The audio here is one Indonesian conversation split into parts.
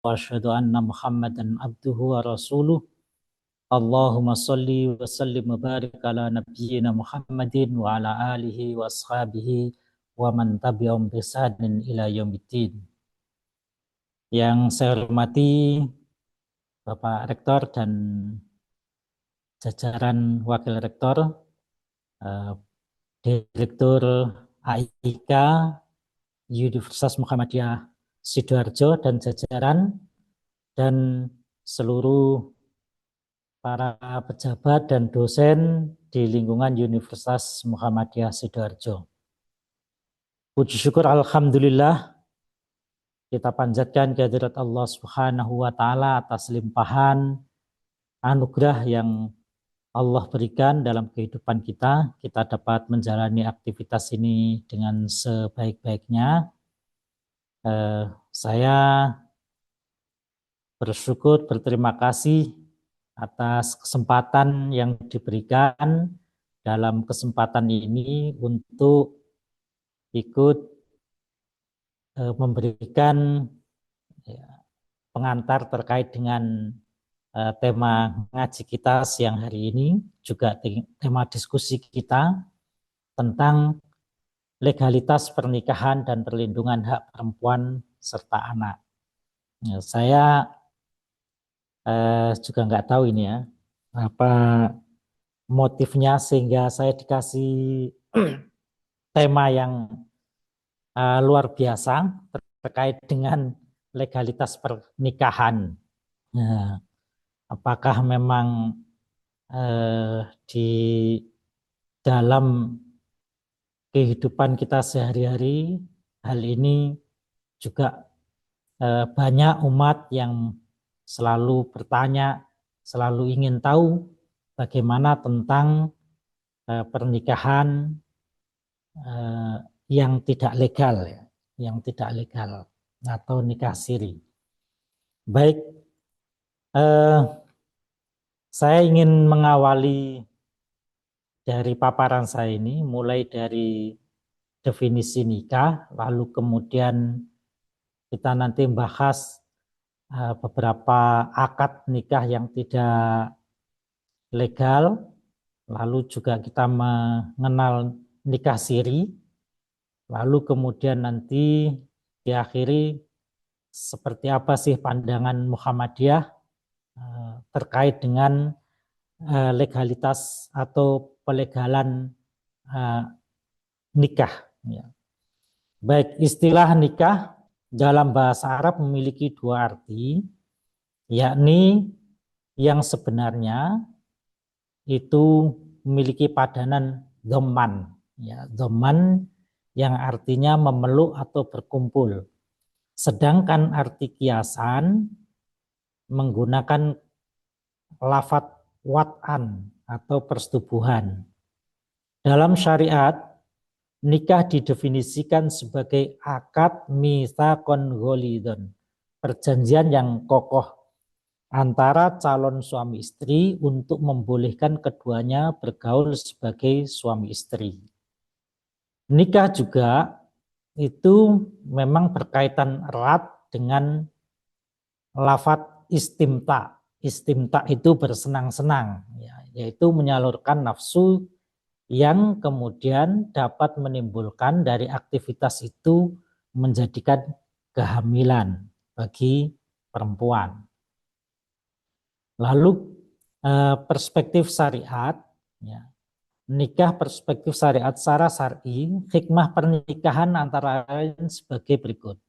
wa asyhadu anna Muhammadan abduhu wa rasuluh. Allahumma sholli wa sallim wa barik ala nabiyyina Muhammadin wa ala alihi wa ashabihi wa man tabi'ahum bi ihsanin ila yaumiddin. Yang saya hormati Bapak Rektor dan jajaran Wakil Rektor, Direktur AIK Universitas Muhammadiyah Sidoarjo dan jajaran, dan seluruh para pejabat dan dosen di lingkungan Universitas Muhammadiyah Sidoarjo. Puji syukur alhamdulillah kita panjatkan kehadirat Allah Subhanahu wa taala atas limpahan anugerah yang Allah berikan dalam kehidupan kita. Kita dapat menjalani aktivitas ini dengan sebaik-baiknya. Saya bersyukur, berterima kasih atas kesempatan yang diberikan dalam kesempatan ini untuk ikut memberikan pengantar terkait dengan tema ngaji kita siang hari ini, juga tema diskusi kita tentang legalitas pernikahan dan perlindungan hak perempuan serta anak. Saya juga nggak tahu ini ya, apa motifnya sehingga saya dikasih tema yang luar biasa terkait dengan legalitas pernikahan. Nah, apakah memang di dalam kehidupan kita sehari-hari hal ini juga banyak umat yang selalu bertanya, selalu ingin tahu bagaimana tentang pernikahan yang tidak legal, ya, yang tidak legal atau nikah siri. Baik, saya ingin mengawali dari paparan saya ini, mulai dari definisi nikah, lalu kemudian kita nanti membahas beberapa akad nikah yang tidak legal, lalu juga kita mengenal nikah siri, lalu kemudian nanti diakhiri seperti apa sih pandangan Muhammadiyah terkait dengan legalitas atau pelegalan nikah. Baik, istilah nikah dalam bahasa Arab memiliki dua arti, yakni yang sebenarnya itu memiliki padanan dhamman, ya, dhamman yang artinya memeluk atau berkumpul. Sedangkan arti kiasan menggunakan lafadz wat'an atau persetubuhan. Dalam syariat, nikah didefinisikan sebagai akad mitsaqon ghalidhon, perjanjian yang kokoh antara calon suami istri untuk membolehkan keduanya bergaul sebagai suami istri. Nikah juga itu memang berkaitan erat dengan lafadz istimta. Istimta itu bersenang-senang, yaitu menyalurkan nafsu yang kemudian dapat menimbulkan dari aktivitas itu menjadikan kehamilan bagi perempuan. Lalu perspektif syariat, ya, nikah perspektif syariat secara syar'i, hikmah pernikahan antara lain sebagai berikut.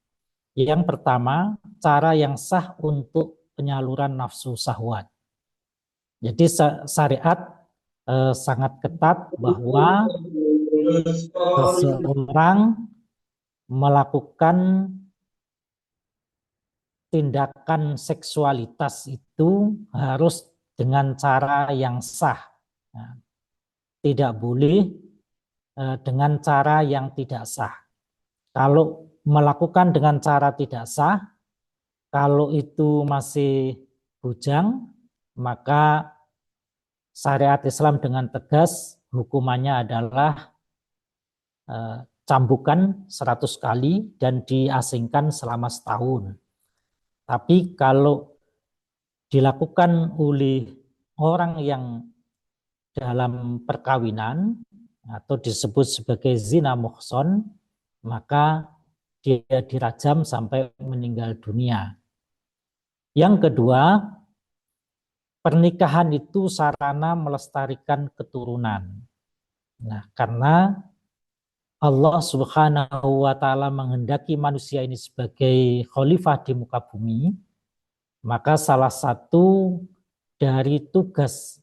Yang pertama, cara yang sah untuk penyaluran nafsu syahwat. Jadi syariat sangat ketat bahwa seseorang melakukan tindakan seksualitas itu harus dengan cara yang sah. Nah, tidak boleh dengan cara yang tidak sah. Kalau melakukan dengan cara tidak sah, kalau itu masih bujang, maka syariat Islam dengan tegas hukumannya adalah cambukan 100 kali dan diasingkan selama setahun. Tapi kalau dilakukan oleh orang yang dalam perkawinan atau disebut sebagai zina muhson, maka dia dirajam sampai meninggal dunia. Yang kedua, pernikahan itu sarana melestarikan keturunan. Nah, karena Allah Subhanahu wa taala menghendaki manusia ini sebagai khalifah di muka bumi, maka salah satu dari tugas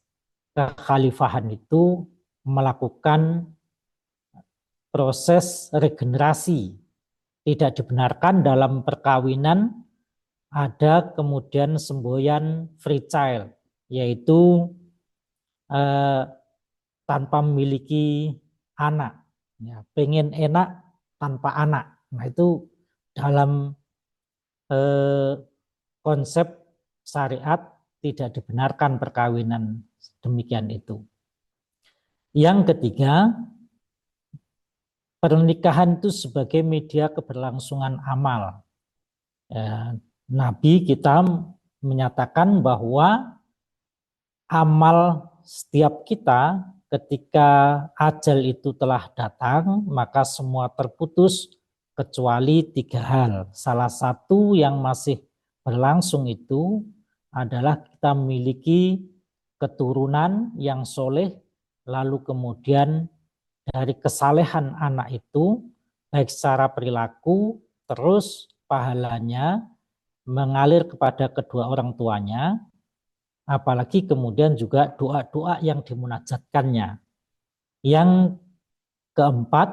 kekhalifahan itu melakukan proses regenerasi. Tidak dibenarkan dalam perkawinan ada kemudian semboyan free child, yaitu eh, tanpa memiliki anak, ya, pengen enak tanpa anak. Nah itu dalam konsep syariat tidak dibenarkan perkawinan demikian itu. Yang ketiga, pernikahan itu sebagai media keberlangsungan amal. Ya, Nabi kita menyatakan bahwa amal setiap kita ketika ajal itu telah datang, maka semua terputus kecuali tiga hal. Salah satu yang masih berlangsung itu adalah kita memiliki keturunan yang soleh, lalu kemudian dari kesalehan anak itu, baik secara perilaku, terus pahalanya mengalir kepada kedua orang tuanya, apalagi kemudian juga doa-doa yang dimunajatkannya. Yang keempat,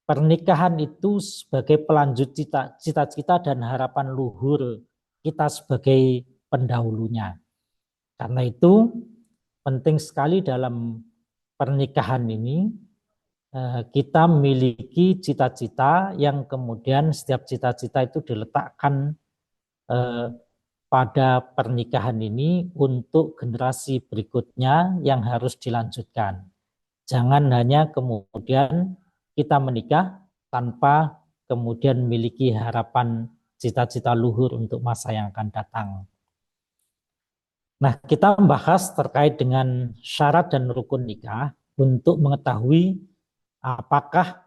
pernikahan itu sebagai pelanjut cita-cita dan harapan luhur kita sebagai pendahulunya. Karena itu penting sekali dalam pernikahan ini kita memiliki cita-cita yang kemudian setiap cita-cita itu diletakkan pada pernikahan ini untuk generasi berikutnya yang harus dilanjutkan. Jangan hanya kemudian kita menikah tanpa kemudian memiliki harapan cita-cita luhur untuk masa yang akan datang. Nah, kita membahas terkait dengan syarat dan rukun nikah untuk mengetahui apakah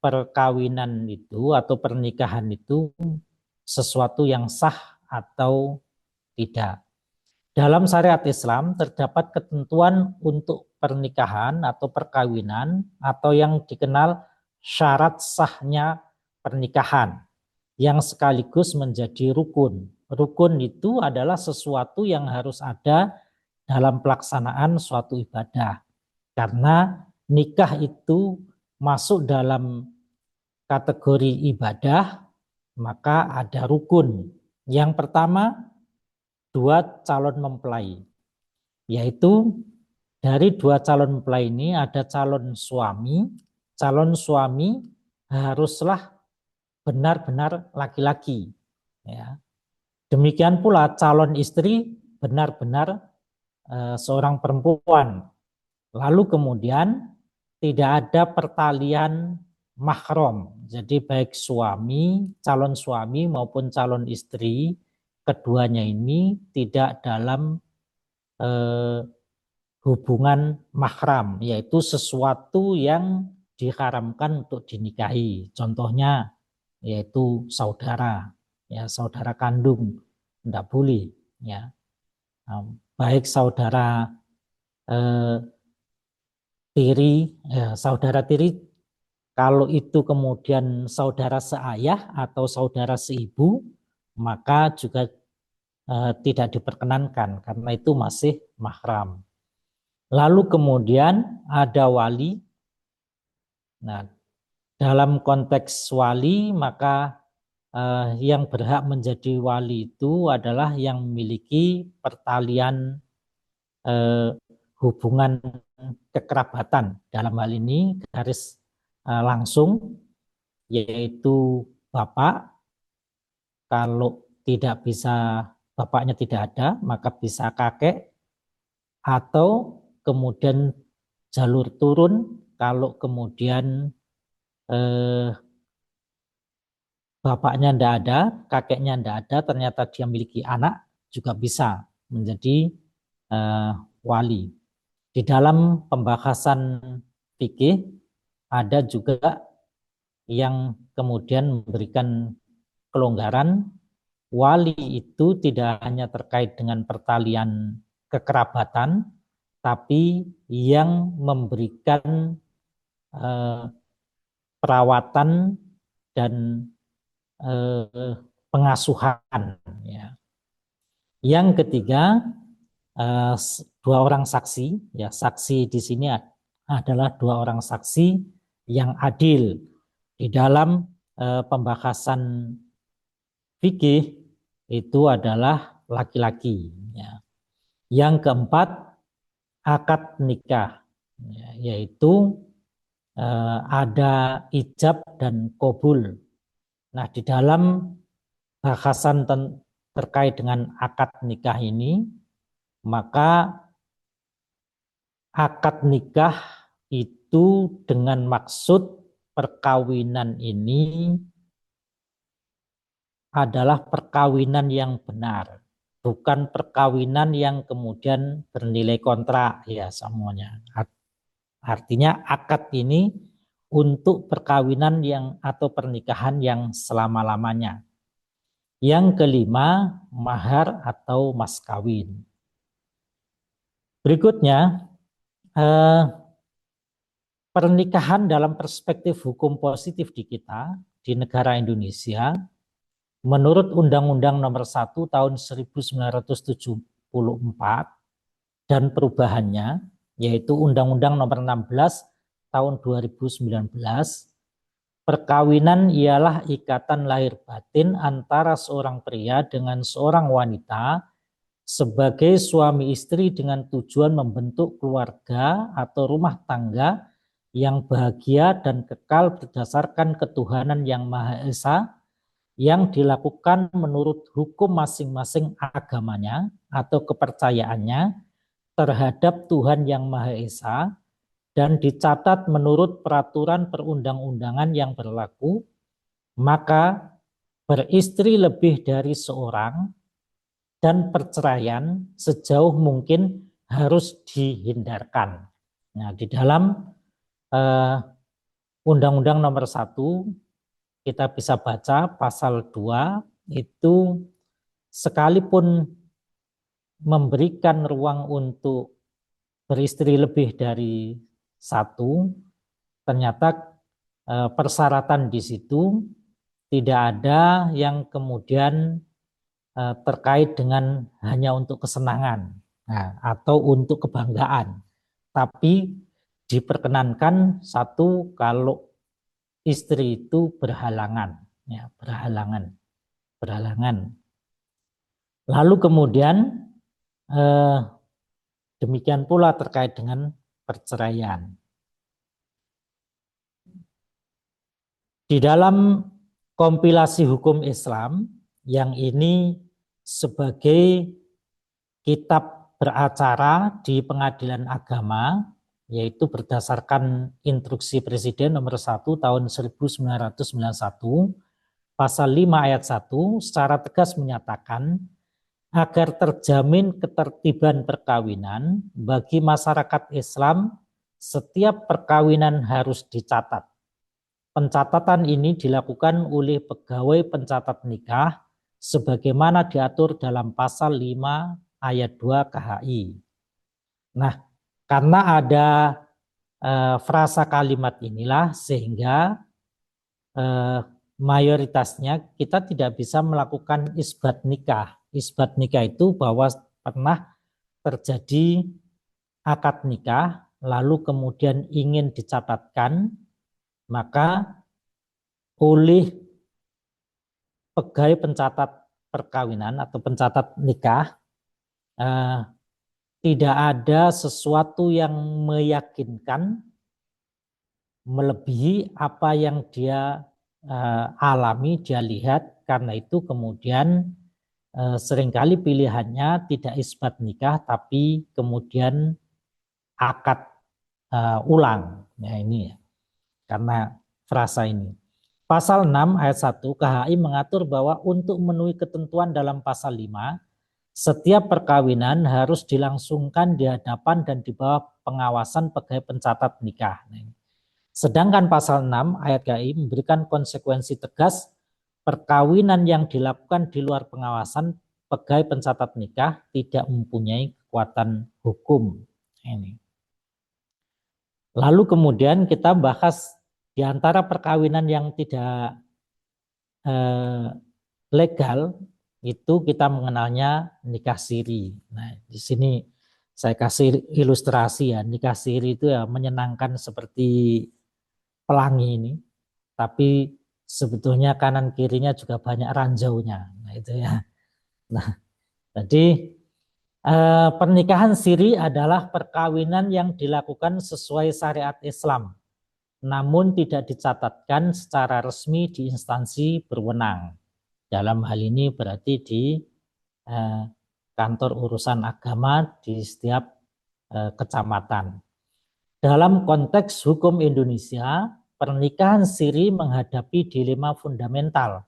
perkawinan itu atau pernikahan itu sesuatu yang sah atau tidak. Dalam syariat Islam terdapat ketentuan untuk pernikahan atau perkawinan atau yang dikenal syarat sahnya pernikahan yang sekaligus menjadi rukun. Rukun itu adalah sesuatu yang harus ada dalam pelaksanaan suatu ibadah. Karena nikah itu masuk dalam kategori ibadah, maka ada rukun. Yang pertama, dua calon mempelai, yaitu dari dua calon mempelai ini ada calon suami. Calon suami haruslah benar-benar laki-laki. Ya. Demikian pula calon istri benar-benar seorang perempuan. Lalu kemudian tidak ada pertalian mahram. Jadi baik calon suami maupun calon istri, keduanya ini tidak dalam hubungan mahram, yaitu sesuatu yang diharamkan untuk dinikahi. Contohnya yaitu saudara, ya saudara kandung, tidak boleh, ya. Baik saudara tiri, ya, saudara tiri kalau itu kemudian saudara seayah atau saudara seibu, maka juga tidak diperkenankan karena itu masih mahram. Lalu kemudian ada wali. Nah, dalam konteks wali maka yang berhak menjadi wali itu adalah yang memiliki pertalian hubungan kekerabatan, dalam hal ini garis langsung, yaitu bapak. Kalau tidak bisa, bapaknya tidak ada, maka bisa kakek, atau kemudian jalur turun kalau kemudian bapaknya tidak ada, kakeknya tidak ada, ternyata dia memiliki anak, juga bisa menjadi wali. Di dalam pembahasan fikih ada juga yang kemudian memberikan kelonggaran, wali itu tidak hanya terkait dengan pertalian kekerabatan, tapi yang memberikan perawatan dan pengasuhan. Ya. Yang ketiga, dua orang saksi. Ya, saksi di sini adalah dua orang saksi yang adil. Di dalam pembahasan fikih itu adalah laki-laki. Ya. Yang keempat, akad nikah, ya, yaitu ada ijab dan qabul. Nah, di dalam bahasan terkait dengan akad nikah ini, maka akad nikah itu dengan maksud perkawinan ini adalah perkawinan yang benar, bukan perkawinan yang kemudian bernilai kontrak ya semuanya. Artinya akad ini untuk perkawinan yang atau pernikahan yang selama-lamanya. Yang kelima, mahar atau mas kawin. Berikutnya, pernikahan dalam perspektif hukum positif di kita, di negara Indonesia, menurut Undang-Undang Nomor 1 Tahun 1974 dan perubahannya, yaitu Undang-Undang Nomor 16 Tahun 2019, perkawinan ialah ikatan lahir batin antara seorang pria dengan seorang wanita sebagai suami istri dengan tujuan membentuk keluarga atau rumah tangga yang bahagia dan kekal berdasarkan ketuhanan yang Maha Esa yang dilakukan menurut hukum masing-masing agamanya atau kepercayaannya terhadap Tuhan yang Maha Esa dan dicatat menurut peraturan perundang-undangan yang berlaku, maka beristri lebih dari seorang dan perceraian sejauh mungkin harus dihindarkan. Nah, di dalam Undang-Undang Nomor 1 kita bisa baca pasal 2 itu sekalipun memberikan ruang untuk beristri lebih dari satu, ternyata persyaratan di situ tidak ada yang kemudian terkait dengan hanya untuk kesenangan atau untuk kebanggaan, tapi diperkenankan satu kalau istri itu berhalangan, ya berhalangan. Lalu kemudian demikian pula terkait dengan perceraian. Di dalam kompilasi hukum Islam yang ini sebagai kitab beracara di pengadilan agama, yaitu berdasarkan instruksi Presiden nomor 1 tahun 1991, pasal 5 ayat 1 secara tegas menyatakan agar terjamin ketertiban perkawinan bagi masyarakat Islam, setiap perkawinan harus dicatat. Pencatatan ini dilakukan oleh pegawai pencatat nikah sebagaimana diatur dalam pasal 5 ayat 2 KHI. Nah, karena ada frasa kalimat inilah sehingga mayoritasnya kita tidak bisa melakukan isbat nikah. Isbat nikah itu bahwa pernah terjadi akad nikah lalu kemudian ingin dicatatkan, maka oleh pegawai pencatat perkawinan atau pencatat nikah tidak ada sesuatu yang meyakinkan melebihi apa yang dia alami, dia lihat. Karena itu kemudian seringkali pilihannya tidak isbat nikah tapi kemudian akad ulang. Ya ini ya, karena frasa ini. Pasal 6 ayat 1 KHI mengatur bahwa untuk memenuhi ketentuan dalam pasal 5, setiap perkawinan harus dilangsungkan di hadapan dan di bawah pengawasan pegawai pencatat nikah. Sedangkan pasal 6 ayat KHI memberikan konsekuensi tegas perkawinan yang dilakukan di luar pengawasan pegawai pencatat nikah tidak mempunyai kekuatan hukum. Ini. Lalu kemudian kita bahas di antara perkawinan yang tidak legal itu kita mengenalnya nikah siri. Nah, di sini saya kasih ilustrasi ya, nikah siri itu ya menyenangkan seperti pelangi ini, tapi sebetulnya kanan kirinya juga banyak ranjaunya. Nah, itu ya. Nah, jadi pernikahan siri adalah perkawinan yang dilakukan sesuai syariat Islam, namun tidak dicatatkan secara resmi di instansi berwenang. Dalam hal ini berarti di kantor urusan agama di setiap kecamatan. Dalam konteks hukum Indonesia, pernikahan siri menghadapi dilema fundamental.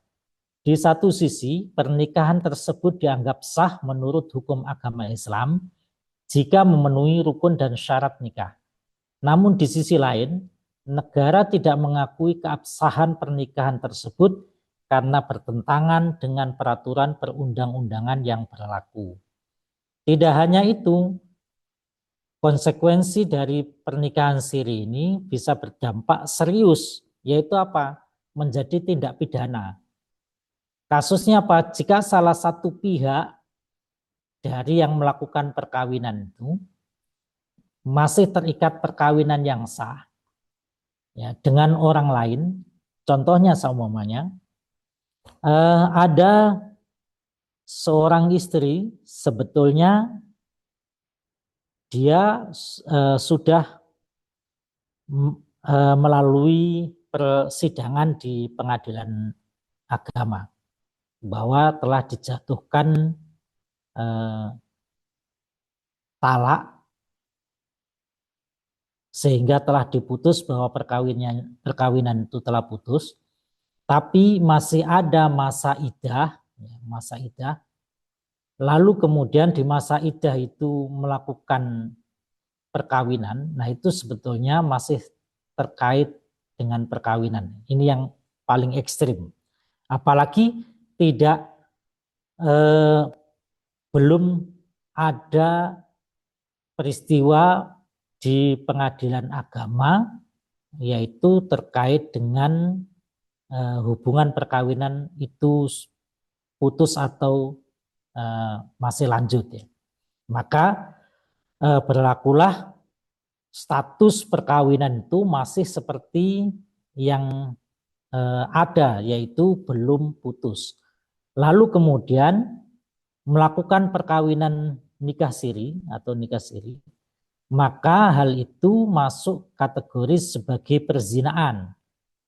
Di satu sisi, pernikahan tersebut dianggap sah menurut hukum agama Islam jika memenuhi rukun dan syarat nikah. Namun di sisi lain, negara tidak mengakui keabsahan pernikahan tersebut karena bertentangan dengan peraturan perundang-undangan yang berlaku. Tidak hanya itu, konsekuensi dari pernikahan siri ini bisa berdampak serius, yaitu apa? Menjadi tindak pidana. Kasusnya apa? Jika salah satu pihak dari yang melakukan perkawinan itu masih terikat perkawinan yang sah ya dengan orang lain, contohnya seumpamanya ada seorang istri sebetulnya dia sudah melalui persidangan di pengadilan agama bahwa telah dijatuhkan talak sehingga telah diputus bahwa perkawinan itu telah putus, tapi masih ada masa iddah, lalu kemudian di masa iddah itu melakukan perkawinan, nah itu sebetulnya masih terkait dengan perkawinan. Ini yang paling ekstrim. Apalagi tidak belum ada peristiwa di pengadilan agama yaitu terkait dengan hubungan perkawinan itu putus atau masih lanjut ya. Maka berlakulah status perkawinan itu masih seperti yang ada yaitu belum putus. Lalu kemudian melakukan perkawinan nikah siri atau nikah siri, maka hal itu masuk kategori sebagai perzinaan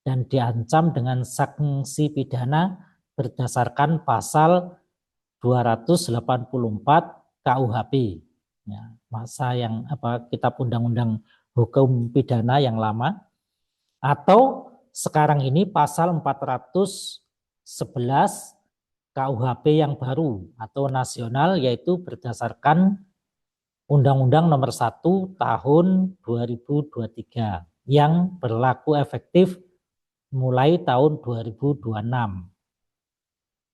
dan diancam dengan sanksi pidana berdasarkan pasal 284 KUHP. Ya, masa yang kitab undang-undang hukum pidana yang lama, atau sekarang ini pasal 411 KUHP yang baru atau nasional, yaitu berdasarkan Undang-Undang Nomor 1 Tahun 2023 yang berlaku efektif mulai tahun 2026.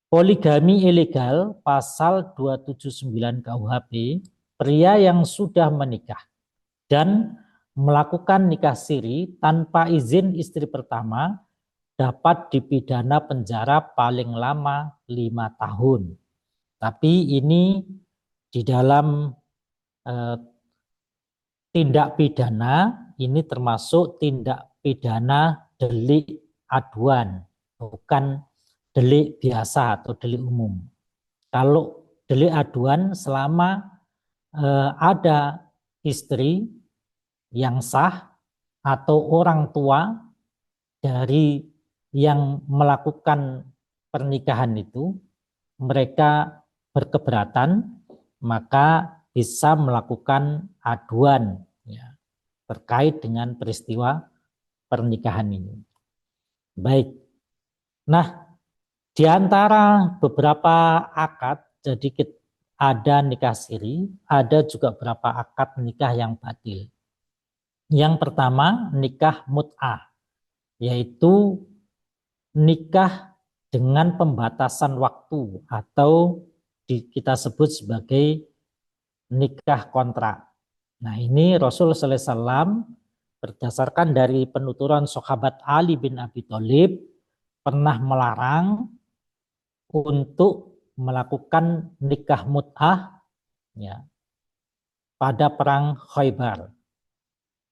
Poligami ilegal pasal 279 KUHP, pria yang sudah menikah dan melakukan nikah siri tanpa izin istri pertama dapat dipidana penjara paling lama 5 tahun. Tapi ini di dalam tindak pidana ini termasuk tindak pidana delik aduan, bukan delik biasa atau delik umum. Kalau delik aduan selama ada istri yang sah atau orang tua dari yang melakukan pernikahan itu, mereka berkeberatan, maka bisa melakukan aduan ya, terkait dengan peristiwa pernikahan ini. Baik, Nah, di antara beberapa akad, jadi ada nikah siri, ada juga beberapa akad nikah yang batil. Yang pertama, nikah mut'ah, yaitu nikah dengan pembatasan waktu atau kita sebut sebagai nikah kontrak. Nah, ini Rasul sallallahu alaihi wasallam berdasarkan dari penuturan sahabat Ali bin Abi Thalib pernah melarang untuk melakukan nikah mut'ah ya, pada perang Khaybar.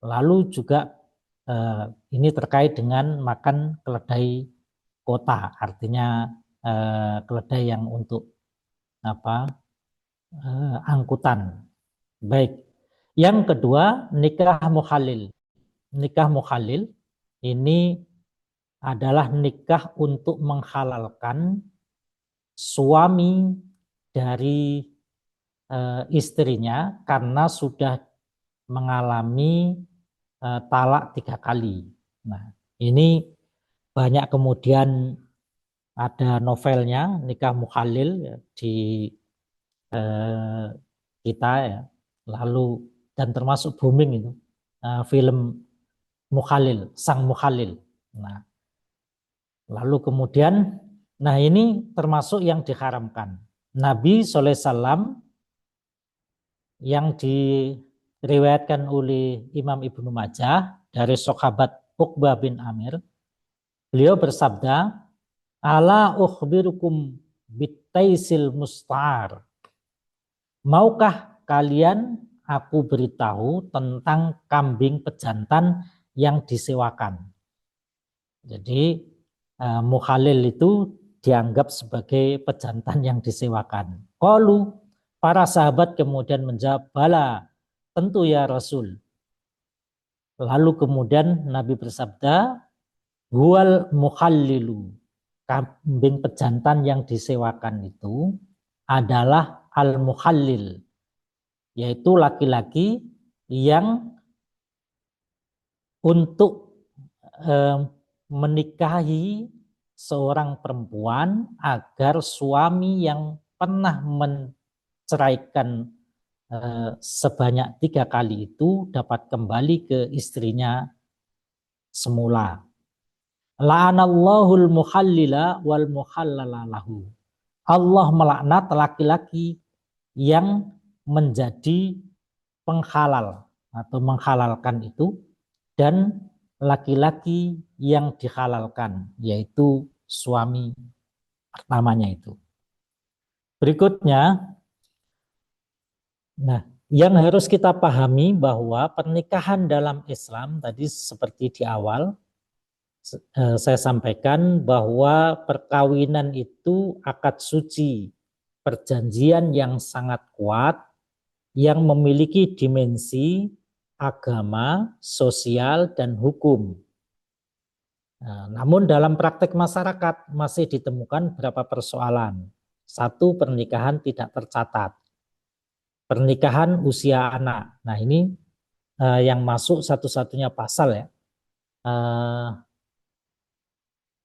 Lalu juga ini terkait dengan makan keledai kota, artinya keledai yang untuk apa angkutan. Baik. Yang kedua, nikah mukhalil. Nikah mukhalil ini adalah nikah untuk menghalalkan suami dari istrinya karena sudah mengalami talak 3 kali. Nah, ini banyak kemudian ada novelnya nikah mukhalil ya, di kita ya. Lalu dan termasuk booming itu film Mukhalil, Sang Mukhalil. Nah, lalu kemudian, nah ini termasuk yang diharamkan. Nabi SAW yang diriwayatkan oleh Imam Ibnu Majah dari sahabat Uqbah bin Amir, beliau bersabda, "Ala ukhbirukum bitaisil musta'ar." Maukah kalian aku beritahu tentang kambing pejantan yang disewakan? Jadi mukhalil itu dianggap sebagai pejantan yang disewakan. Qalu, para sahabat kemudian menjawab, bala, tentu ya Rasul. Lalu kemudian Nabi bersabda, huwal mukhallilu. Kambing pejantan yang disewakan itu adalah al-mukhallil, yaitu laki-laki yang untuk menikahi seorang perempuan agar suami yang pernah menceraikan sebanyak 3 kali itu dapat kembali ke istrinya semula. La'anallahul mukhallila wal mukhallala lahu. Allah melaknat laki-laki yang menjadi penghalal atau menghalalkan itu dan laki-laki yang dihalalkan, yaitu suami pertamanya itu. Berikutnya, nah, yang harus kita pahami bahwa pernikahan dalam Islam tadi seperti di awal saya sampaikan bahwa perkawinan itu akad suci, perjanjian yang sangat kuat yang memiliki dimensi agama, sosial, dan hukum. Nah, namun dalam praktek masyarakat masih ditemukan beberapa persoalan. Satu, pernikahan tidak tercatat. Pernikahan usia anak. Nah, ini yang masuk satu-satunya pasal ya.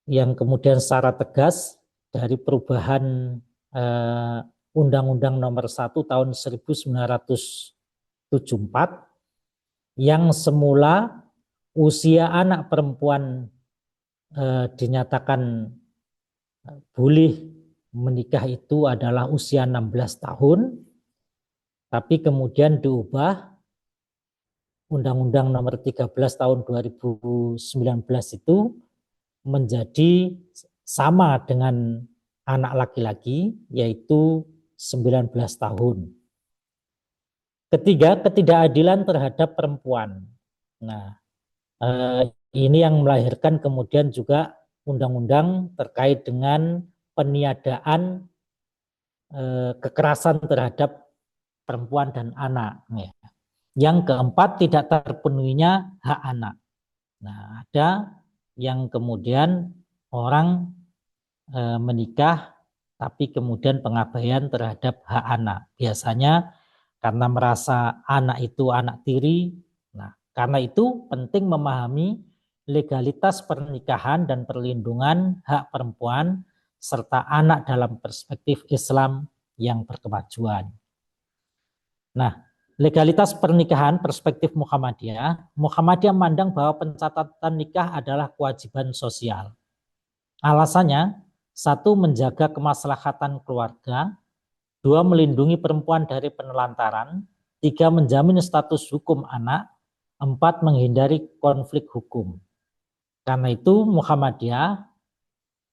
Yang kemudian secara tegas dari perubahan Undang-Undang Nomor 1 Tahun 1974 yang semula usia anak perempuan dinyatakan boleh menikah itu adalah usia 16 tahun, tapi kemudian diubah Undang-Undang Nomor 13 Tahun 2019 itu menjadi sama dengan anak laki-laki, yaitu 19 tahun. Ketiga, ketidakadilan terhadap perempuan. Nah, ini yang melahirkan kemudian juga undang-undang terkait dengan peniadaan kekerasan terhadap perempuan dan anak. Ya. Yang keempat, tidak terpenuhinya hak anak. Nah, ada yang kemudian orang menikah tapi kemudian pengabaian terhadap hak anak. Biasanya karena merasa anak itu anak tiri. Nah, karena itu penting memahami legalitas pernikahan dan perlindungan hak perempuan serta anak dalam perspektif Islam yang berkemajuan. Nah, legalitas pernikahan perspektif Muhammadiyah memandang bahwa pencatatan nikah adalah kewajiban sosial. Alasannya, satu, menjaga kemaslahatan keluarga, dua, melindungi perempuan dari penelantaran, tiga, menjamin status hukum anak, empat, menghindari konflik hukum. Karena itu Muhammadiyah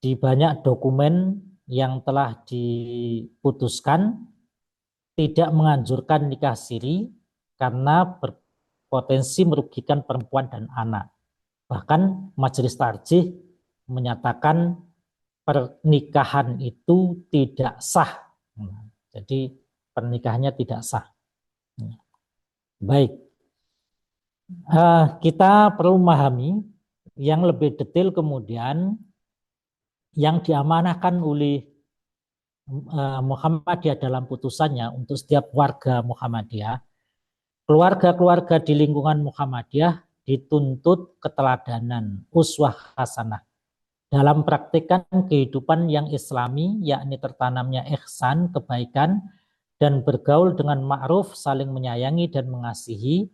di banyak dokumen yang telah diputuskan tidak menganjurkan nikah siri karena berpotensi merugikan perempuan dan anak. Bahkan Majelis Tarjih menyatakan pernikahan itu tidak sah. Jadi pernikahannya tidak sah. Baik, kita perlu memahami yang lebih detail kemudian yang diamanahkan oleh Muhammadiyah dalam putusannya untuk setiap warga Muhammadiyah. Keluarga-keluarga di lingkungan Muhammadiyah dituntut keteladanan, uswah hasanah dalam praktikkan kehidupan yang islami, yakni tertanamnya ihsan, kebaikan, dan bergaul dengan ma'ruf, saling menyayangi dan mengasihi,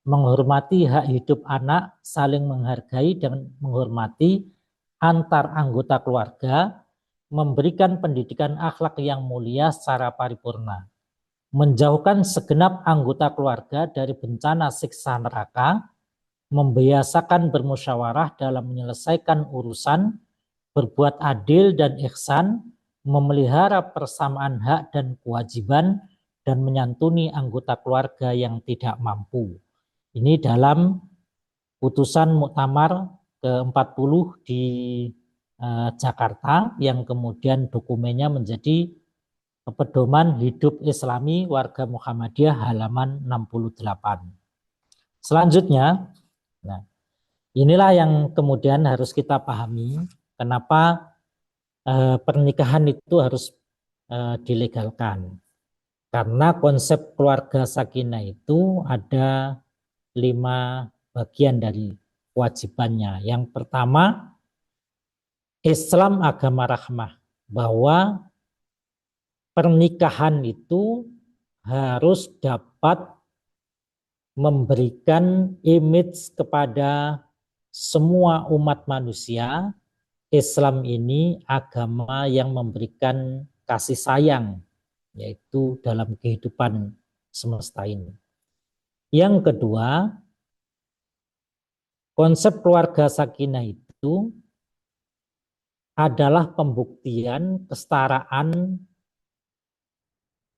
menghormati hak hidup anak, saling menghargai dan menghormati antar anggota keluarga, memberikan pendidikan akhlak yang mulia secara paripurna, menjauhkan segenap anggota keluarga dari bencana siksa neraka, membiasakan bermusyawarah dalam menyelesaikan urusan, berbuat adil dan ihsan, memelihara persamaan hak dan kewajiban, dan menyantuni anggota keluarga yang tidak mampu. Ini dalam putusan Muktamar ke-40 di Jakarta yang kemudian dokumennya menjadi Pedoman Hidup Islami Warga Muhammadiyah halaman 68. Selanjutnya, nah, inilah yang kemudian harus kita pahami kenapa pernikahan itu harus dilegalkan. Karena konsep keluarga sakinah itu ada 5 bagian dari kewajibannya. Yang pertama, Islam agama rahmah, bahwa pernikahan itu harus dapat memberikan image kepada semua umat manusia. Islam ini agama yang memberikan kasih sayang, yaitu dalam kehidupan semesta ini. Yang kedua, konsep keluarga sakinah itu adalah pembuktian kesetaraan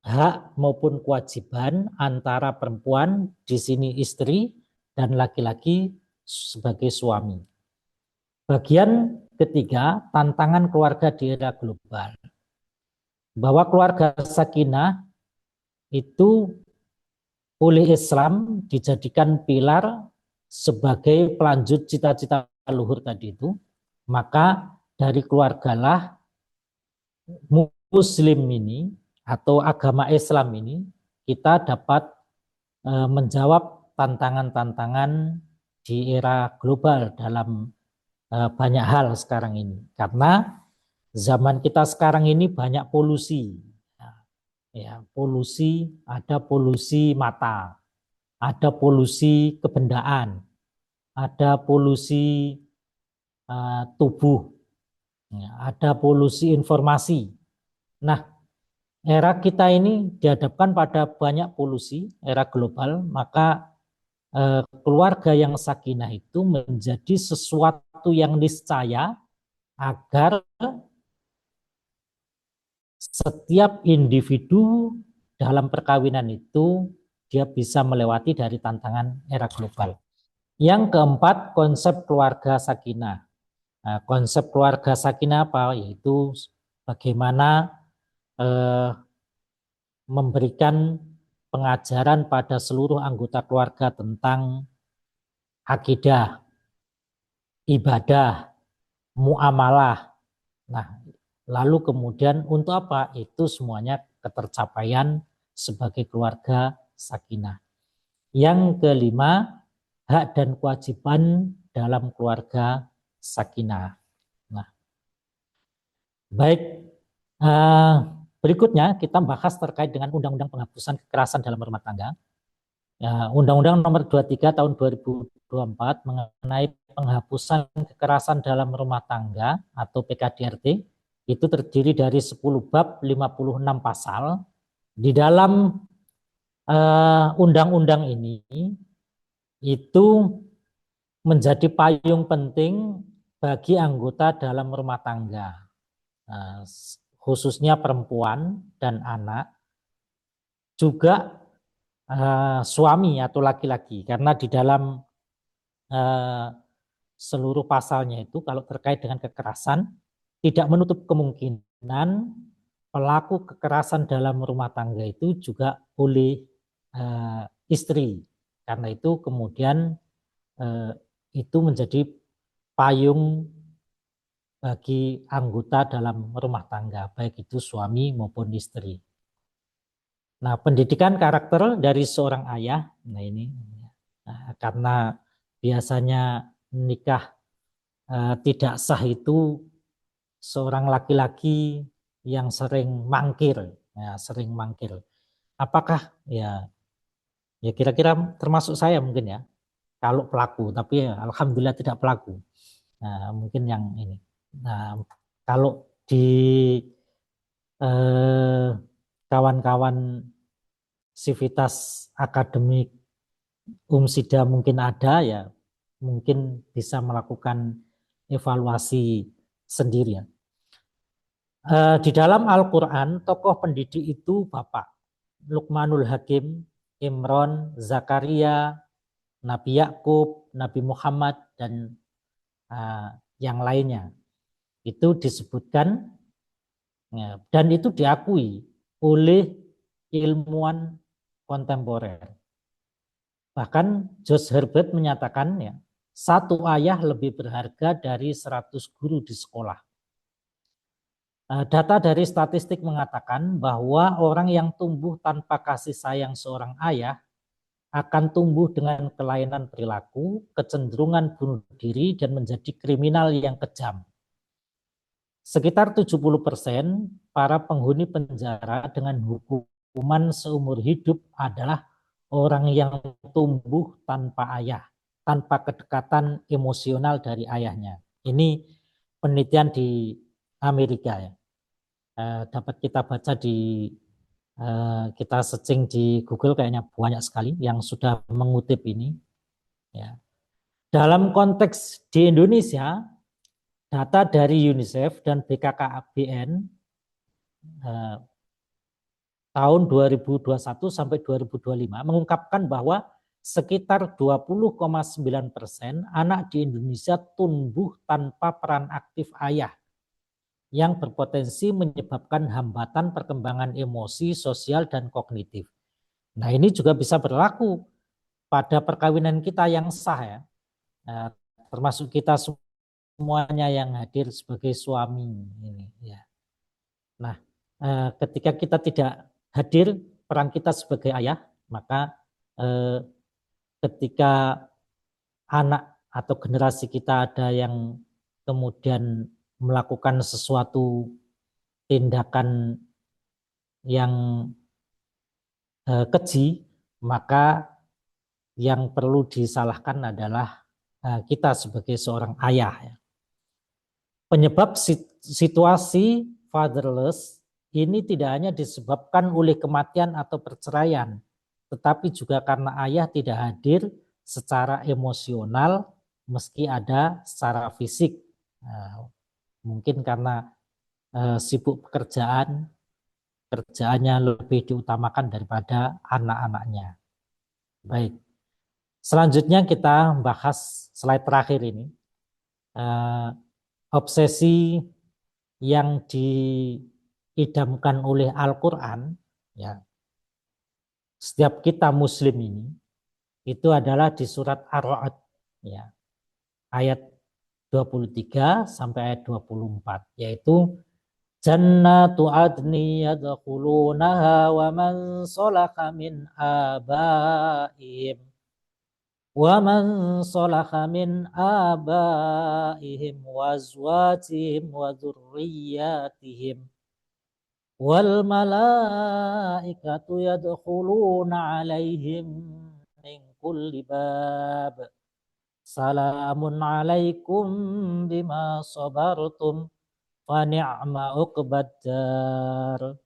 hak maupun kewajiban antara perempuan, di sini istri, dan laki-laki sebagai suami. Bagian ketiga, tantangan keluarga di era global. Bahwa keluarga sakinah itu oleh Islam dijadikan pilar sebagai pelanjut cita-cita luhur tadi itu, maka dari keluargalah Muslim ini atau agama Islam ini kita dapat menjawab tantangan-tantangan di era global dalam banyak hal sekarang ini. Karena zaman kita sekarang ini banyak polusi. Ya, polusi, ada polusi mata, ada polusi kebendaan, ada polusi tubuh, ya, ada polusi informasi. Nah, era kita ini dihadapkan pada banyak polusi, era global, maka keluarga yang sakinah itu menjadi sesuatu yang niscaya agar setiap individu dalam perkawinan itu dia bisa melewati dari tantangan era global. Yang keempat, konsep keluarga sakinah. Nah, konsep keluarga sakinah apa? Yaitu bagaimana memberikan pengajaran pada seluruh anggota keluarga tentang akidah, ibadah, muamalah. Nah, lalu kemudian untuk apa? Itu semuanya ketercapaian sebagai keluarga sakinah. Yang kelima, hak dan kewajiban dalam keluarga sakinah. Nah, baik, berikutnya kita bahas terkait dengan Undang-Undang Penghapusan Kekerasan dalam Rumah Tangga. Ya, Undang-Undang Nomor 23 Tahun 2024 mengenai penghapusan kekerasan dalam rumah tangga atau PKDRT itu terdiri dari 10 bab 56 pasal. Di dalam undang-undang ini itu menjadi payung penting bagi anggota dalam rumah tangga, khususnya perempuan dan anak, juga suami atau laki-laki, karena di dalam seluruh pasalnya itu kalau terkait dengan kekerasan tidak menutup kemungkinan pelaku kekerasan dalam rumah tangga itu juga oleh istri. Karena itu kemudian itu menjadi payung bagi anggota dalam rumah tangga, baik itu suami maupun istri. Nah, pendidikan karakter dari seorang ayah, nah ini, karena biasanya nikah tidak sah itu seorang laki-laki yang sering mangkir, ya, sering mangkir. Apakah ya kira-kira termasuk saya mungkin ya, kalau pelaku, tapi ya, alhamdulillah tidak pelaku. Nah, mungkin yang ini. Nah, kalau di kawan-kawan sivitas akademik Umsida mungkin ada ya, mungkin bisa melakukan evaluasi sendiri ya. Di dalam Al-Quran, tokoh pendidik itu Bapak Luqmanul Hakim, Imron, Zakaria, Nabi Yakub, Nabi Muhammad, dan yang lainnya. Itu disebutkan ya, dan itu diakui oleh ilmuwan kontemporer. Bahkan George Herbert menyatakan ya, satu ayah lebih berharga dari 100 guru di sekolah. Data dari statistik mengatakan bahwa orang yang tumbuh tanpa kasih sayang seorang ayah akan tumbuh dengan kelainan perilaku, kecenderungan bunuh diri, dan menjadi kriminal yang kejam. Sekitar 70% para penghuni penjara dengan hukuman seumur hidup adalah orang yang tumbuh tanpa ayah, tanpa kedekatan emosional dari ayahnya. Ini penelitian di Amerika ya. Dapat kita baca di kita searching di Google, kayaknya banyak sekali yang sudah mengutip ini. Ya. Dalam konteks di Indonesia, data dari UNICEF dan BKKBN tahun 2021 sampai 2025 mengungkapkan bahwa sekitar 20,9% anak di Indonesia tumbuh tanpa peran aktif ayah yang berpotensi menyebabkan hambatan perkembangan emosi, sosial, dan kognitif. Nah, ini juga bisa berlaku pada perkawinan kita yang sah ya, termasuk kita semuanya yang hadir sebagai suami ini ya. Nah, ketika kita tidak hadir peran kita sebagai ayah, maka ketika anak atau generasi kita ada yang kemudian melakukan sesuatu tindakan yang keji, maka yang perlu disalahkan adalah kita sebagai seorang ayah. Penyebab situasi fatherless ini tidak hanya disebabkan oleh kematian atau perceraian, tetapi juga karena ayah tidak hadir secara emosional meski ada secara fisik. Mungkin karena sibuk pekerjaan, kerjaannya lebih diutamakan daripada anak-anaknya. Baik, selanjutnya kita bahas slide terakhir ini. Obsesi yang diidamkan oleh Al-Quran, ya, setiap kita Muslim ini, itu adalah di surat Ar-Ra'd, ya, ayat 23 sampai ayat 24, yaitu Jannatu adni yadkhulunaha wa man salaha min abaihim وَمَنْ صَلَحَ مِنْ آبَائِهِمْ وَأَزْوَاجِهِمْ وَذُرِّيَّاتِهِمْ وَالْمَلَائِكَةُ يَدْخُلُونَ عَلَيْهِمْ مِنْ كُلِّ بَابٍ سَلَامٌ عَلَيْكُمْ بِمَا صَبَرْتُمْ فَنِعْمَ عُقْبَى الدَّارِ.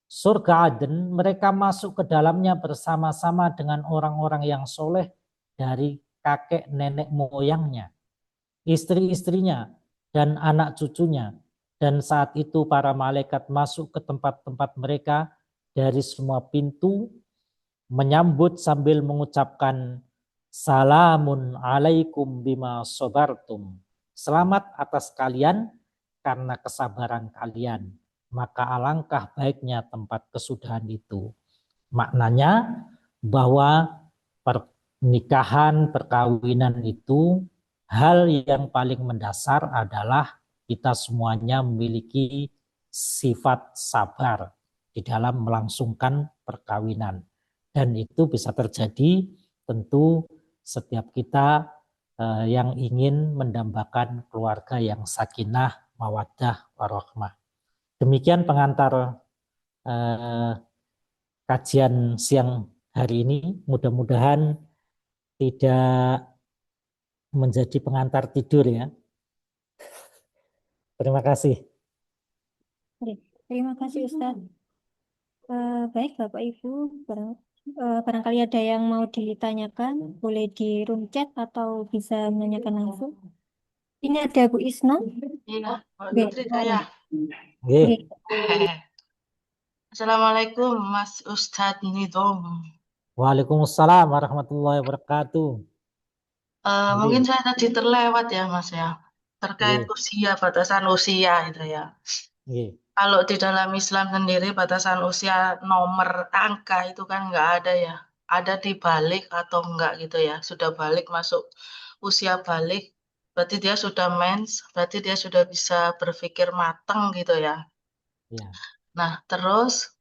Surga Aden, mereka masuk ke dalamnya bersama-sama dengan orang-orang yang soleh dari kakek nenek moyangnya, istri-istrinya, dan anak cucunya. Dan saat itu para malaikat masuk ke tempat-tempat mereka dari semua pintu, menyambut sambil mengucapkan salamun alaikum bima sobartum. Selamat atas kalian karena kesabaran kalian. Maka alangkah baiknya tempat kesudahan itu. Maknanya bahwa pernikahan, perkawinan itu hal yang paling mendasar adalah kita semuanya memiliki sifat sabar di dalam melangsungkan perkawinan. Dan itu bisa terjadi tentu setiap kita yang ingin mendambakan keluarga yang sakinah, mawaddah, warahmah. Demikian pengantar kajian siang hari ini. Mudah-mudahan tidak menjadi pengantar tidur ya. Terima kasih. Terima kasih Ustadz. Baik Bapak Ibu, barangkali ada yang mau ditanyakan, boleh di room chat atau bisa menanyakan langsung. Ini ada Bu Isna. Iya, Mbak Oke. Lutri saya. Nggih. Assalamualaikum Mas Ustadz Nidom. Waalaikumsalam warahmatullahi wabarakatuh. Mungkin saya tadi terlewat ya Mas ya, terkait Nggih. usia, batasan usia itu ya. Nggih. Kalau di dalam Islam sendiri batasan usia nomor angka itu kan nggak ada ya. Ada di balik atau enggak gitu ya. Sudah balik masuk usia balik, berarti dia sudah mens, berarti dia sudah bisa berpikir matang gitu ya. Ya. Nah, terus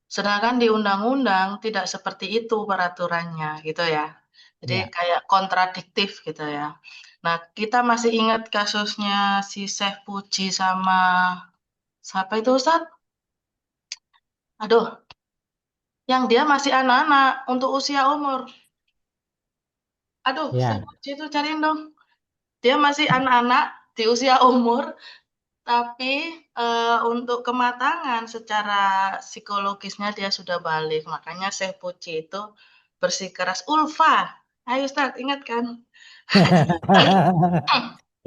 sedangkan di undang-undang tidak seperti itu peraturannya gitu ya. Jadi Ya. kayak kontradiktif gitu ya. Nah, kita masih ingat kasusnya si Syekh Puji sama siapa itu Ustaz? Aduh, yang dia masih anak-anak untuk usia umur. Aduh, Syekh Ya. Puji itu cariin dong. Dia masih anak-anak di usia umur, tapi untuk kematangan secara psikologisnya dia sudah balik. Makanya Syekh Puji itu bersikeras Ulfa. Ayo Ustaz, ingat kan?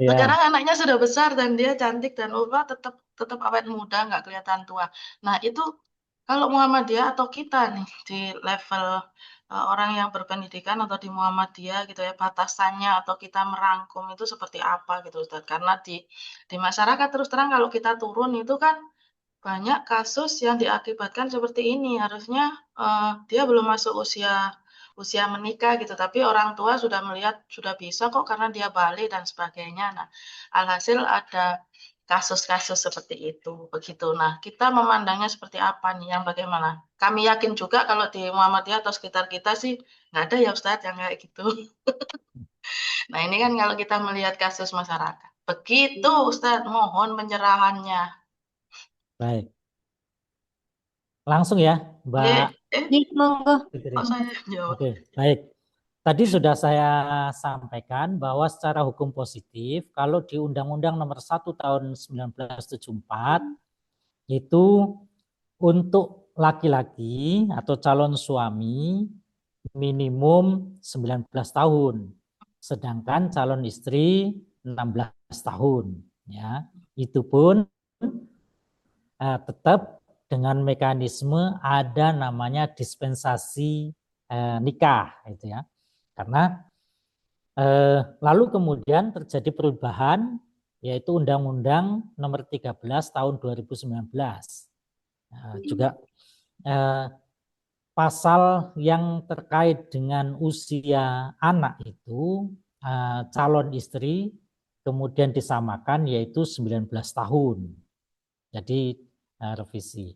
Ya. Sekarang anaknya sudah besar dan dia cantik dan Ulfa tetap tetap awet muda, nggak kelihatan tua. Nah itu kalau Muhammadiyah atau kita nih di level orang yang berpendidikan atau di Muhammadiyah gitu ya batasannya atau kita merangkum itu seperti apa gitu Ustaz? Karena di masyarakat terus terang kalau kita turun itu kan banyak kasus yang diakibatkan seperti ini. Harusnya dia belum masuk usia menikah gitu, tapi orang tua sudah melihat sudah bisa kok karena dia balik dan sebagainya. Nah, alhasil ada kasus-kasus seperti itu, begitu. Nah, kita memandangnya seperti apa nih, yang bagaimana? Kami yakin juga kalau di Muhammadiyah atau sekitar kita sih nggak ada ya Ustadz yang kayak gitu. Nah, ini kan kalau kita melihat kasus masyarakat. Begitu Ustadz, mohon pencerahannya. Baik. Langsung ya, Mbak Monggo. Fitri. Oh, saya jawab. Oke, baik. Tadi sudah saya sampaikan bahwa secara hukum positif, kalau di Undang-Undang Nomor 1 Tahun 1974, itu untuk laki-laki atau calon suami minimum 19 tahun. Sedangkan calon istri 16 tahun. Ya, itu pun tetap dengan mekanisme ada namanya dispensasi nikah, itu ya. Karena lalu kemudian terjadi perubahan yaitu Undang-Undang Nomor 13 Tahun 2019. Juga pasal yang terkait dengan usia anak itu calon istri kemudian disamakan yaitu 19 tahun. Jadi revisi.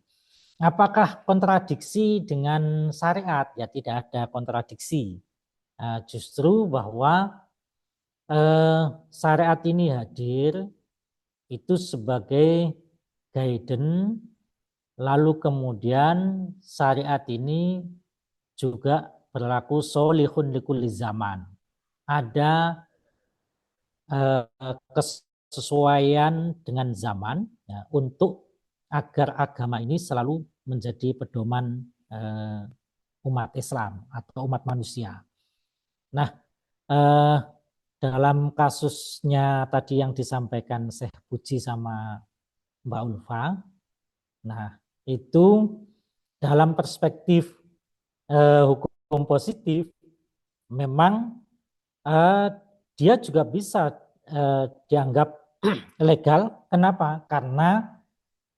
Apakah kontradiksi dengan syariat? Ya tidak ada kontradiksi. Justru bahwa syariat ini hadir itu sebagai guidance, lalu kemudian syariat ini juga berlaku solihun likulli zaman. Ada kesesuaian dengan zaman ya, untuk agar agama ini selalu menjadi pedoman umat Islam atau umat manusia. Nah, dalam kasusnya tadi yang disampaikan Syekh Puji sama Mbak Ulfa, nah itu dalam perspektif hukum positif memang dia juga bisa dianggap legal. Kenapa? Karena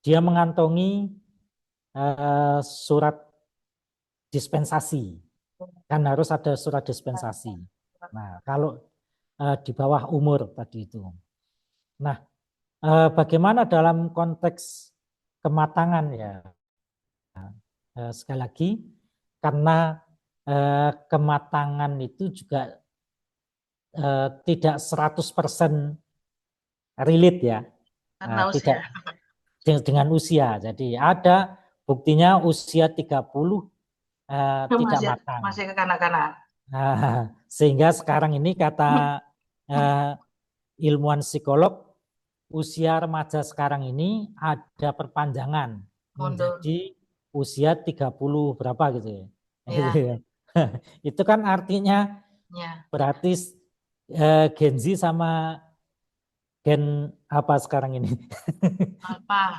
dia mengantongi surat dispensasi. Kan harus ada surat dispensasi. Nah, kalau di bawah umur tadi itu. Nah, bagaimana dalam konteks kematangan ya? Sekali lagi, karena kematangan itu juga tidak 100% relate ya, Karena tidak usia. dengan usia. Jadi ada buktinya usia 30 tidak Masih matang. masih kekanak-kanak. Sehingga sekarang ini kata ilmuwan psikolog, usia remaja sekarang ini ada perpanjangan Mundur. menjadi usia 30 berapa gitu ya. Ya, Itu kan artinya ya. berarti Gen Z sama Gen apa sekarang ini? Apa?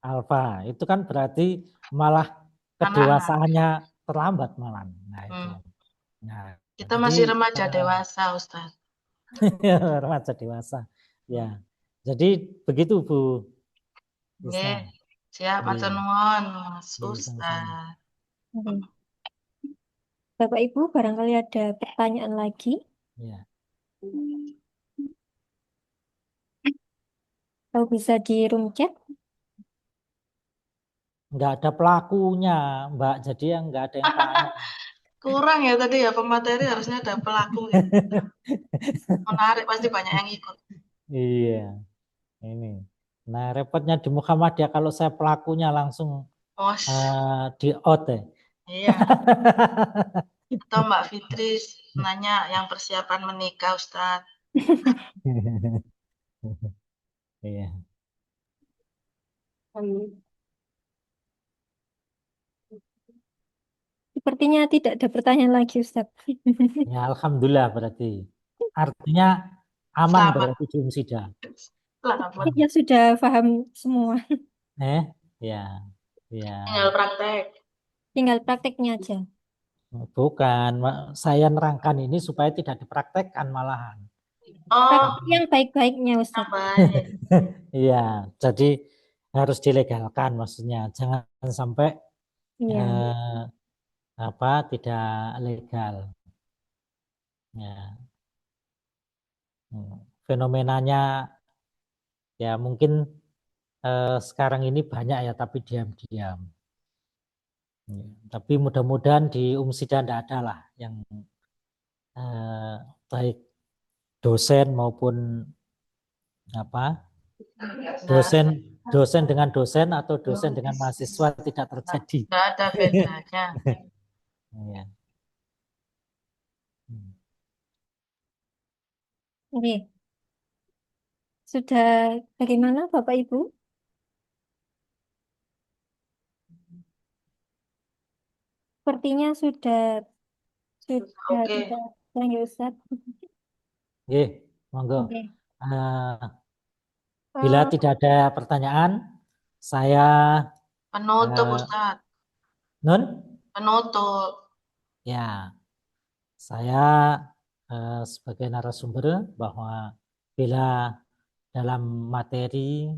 Alpha. Itu kan berarti malah Anak-anak. kedewasaannya terlambat malah. Nah itu. Hmm. Nah, Kita jadi masih remaja dewasa, Ustaz. remaja dewasa. Ya. Jadi begitu Bu Nggih, Isna. siap matur Iya, nuwun, Mas iya sama-sama. Ustaz. Oke. Bapak Ibu, barangkali ada pertanyaan lagi. Ya. Kalau bisa di room chat. Nggak ada pelakunya, Mbak. Jadi yang nggak ada yang tanya. Kurang ya tadi ya pemateri harusnya ada pelaku gitu. Menarik pasti banyak yang ikut. Iya, ini. Nah, repotnya di Muhammadiyah kalau saya pelakunya langsung Bos, di out ya. iya. Atau Mbak Fitri nanya yang persiapan menikah, Ustaz. Iya. Sepertinya tidak ada pertanyaan lagi, Ustaz. Ya, alhamdulillah berarti. Artinya aman Selamat. berarti di Umsida. Selamat. Ya sudah paham semua. Ya, ya. Tinggal praktek. Tinggal prakteknya aja. Bukan, saya nerangkan ini supaya tidak dipraktekkan malahan. Oh, Praktek yang baik-baiknya, Ustaz. yang baik. Iya, jadi harus dilegalkan maksudnya. Jangan sampai Iya. eh, tidak legal. Ya. Fenomenanya ya mungkin sekarang ini banyak ya, tapi diam-diam. Ya, tapi mudah-mudahan di Umsida tidak ada lah yang baik dosen maupun apa Nah, dosen dengan dosen atau dosen dengan mahasiswa tidak terjadi. nggak ada bedanya. Ya. Oke. Sudah bagaimana, Bapak Ibu? Sepertinya sudah Oke. tidak lagi, Ustaz. Oke, monggo. Oke. Bila Eh, tidak ada pertanyaan, saya Penutup, eh, Ustaz. Nun, Penutup. ya saya sebagai narasumber bahwa bila dalam materi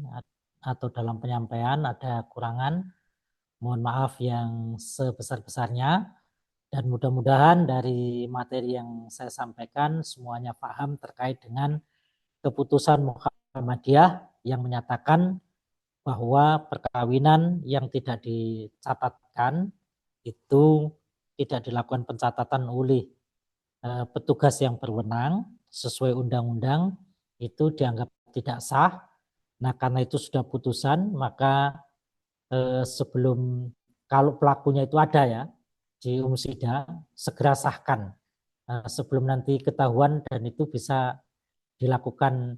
atau dalam penyampaian ada kurangan, mohon maaf yang sebesar-besarnya dan mudah-mudahan dari materi yang saya sampaikan semuanya paham terkait dengan keputusan Muhammadiyah yang menyatakan bahwa perkawinan yang tidak dicatatkan itu tidak dilakukan pencatatan oleh petugas yang berwenang sesuai undang-undang itu dianggap tidak sah. Nah, karena itu sudah putusan, maka sebelum kalau pelakunya itu ada ya di Umsida, segera sahkan sebelum nanti ketahuan dan itu bisa dilakukan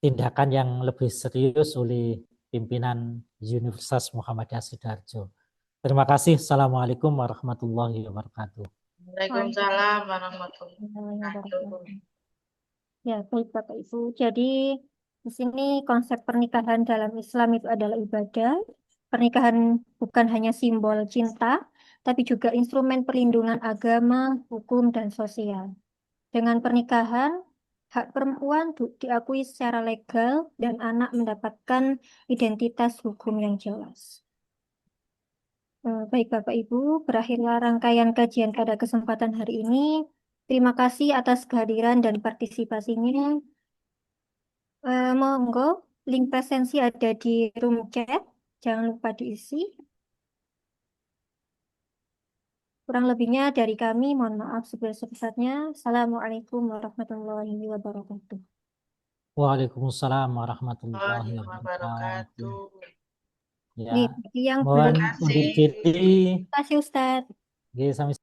tindakan yang lebih serius oleh pimpinan Universitas Muhammadiyah Sidoarjo. Terima kasih. Assalamualaikum warahmatullahi wabarakatuh. Waalaikumsalam warahmatullahi wabarakatuh. Waalaikumsalam. Ya, baik Bapak Ibu. Jadi di sini konsep pernikahan dalam Islam itu adalah ibadah. Pernikahan bukan hanya simbol cinta, tapi juga instrumen perlindungan agama, hukum, dan sosial. Dengan pernikahan, hak perempuan diakui secara legal dan anak mendapatkan identitas hukum yang jelas. Baik Bapak Ibu, berakhirlah rangkaian kajian pada kesempatan hari ini. Terima kasih atas kehadiran dan partisipasinya. Monggo, link presensi ada di room chat. Jangan lupa diisi. Kurang lebihnya dari kami, mohon maaf sebesar-besarnya. Assalamualaikum warahmatullahi wabarakatuh. Waalaikumsalam warahmatullahi Warahmatullahi wabarakatuh. wabarakatuh. Ya, Nih, bagi yang mohon belum, Terima undur kasih. diri. terima kasih Ustadz. Nggih, sami